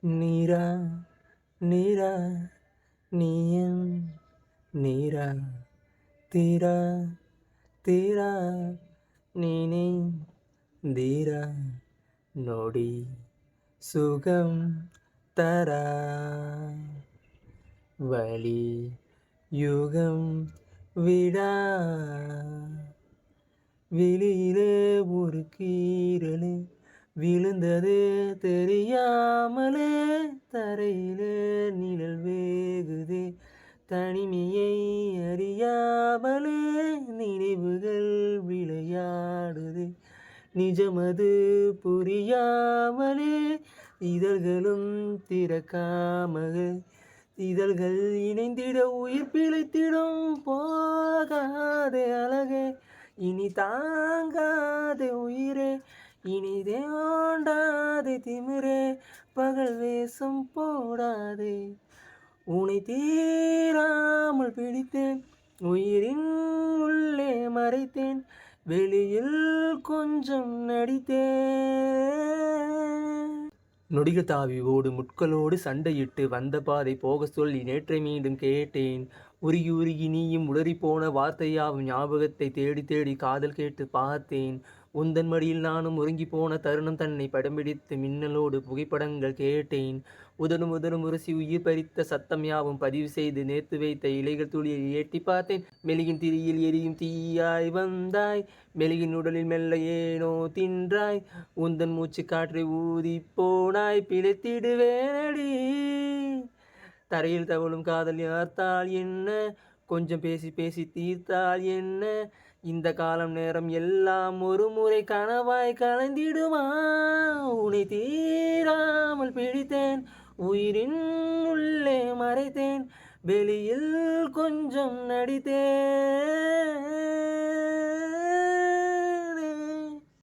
நீரா நீரா நீயம் நீரா தீரா தீரா நீனே தீரா நொடி சுகம் தரா வலி யுகம் விடா வெளியிலே ஒரு கீரலே விழுந்தது தெரியாமலே தரையிலே நிழல் வேகுதே தனிமையை அறியாமலே நினைவுகள் விளையாடுதே நிஜமது புரியாமலே இதழ்களும் திறக்காமலே இதழ்கள் இணைந்திட உயிர் பிழைத்திடும் போகாதே அழகே இனி தாங்காதே உயிரே இனி தேண்டாதே திமிரே பகல் வேஷம் போடாதே உனை தீராமல் பிடித்தேன் உயிரின் உள்ளே மறைத்தேன் வெளியில் கொஞ்சம் நடித்தேன். நொடிகள் தாவி ஓடு முட்களோடு சண்டையிட்டு வந்த பாதை போக சொல்லி நேற்றை மீண்டும் கேட்டேன். உருகி உருகி நீயும் உளறிப்போன வார்த்தையாவும் ஞாபகத்தை தேடி தேடி காதல் கேட்டு பார்த்தேன். உந்தன் மடியில் நானும் உறங்கி போன தருணம் தன்னை படம் பிடித்து மின்னலோடு புகைப்படங்கள் கேட்டேன். உதடும் உதடும் உரசி உயிர் பறித்த சத்தம் யாவும் பதிவு செய்து நேர்த்து வைத்த இலைகள் துளியை ஏட்டி பார்த்தேன். மெழுகின் திரியில் எரியும் தீயாய் வந்தாய், மெழுகின் உடலில் மெல்ல ஏனோ தின்றாய், உந்தன் மூச்சு காற்றை ஊதி போனாய், பிழைத்திடுவேனடி. தரையில் தவழும் காதல் யார்த்தால் என்ன, கொஞ்சம் பேசி பேசி தீர்த்தால் என்ன, இந்த காலம் நேரம் எல்லாம் ஒரு முறை கனவாய் கலந்திடுமா. உனை தீராமல் பிடித்தேன் உயிரின் உள்ளே மறைத்தேன் வெளியில் கொஞ்சம் நடித்தேன்.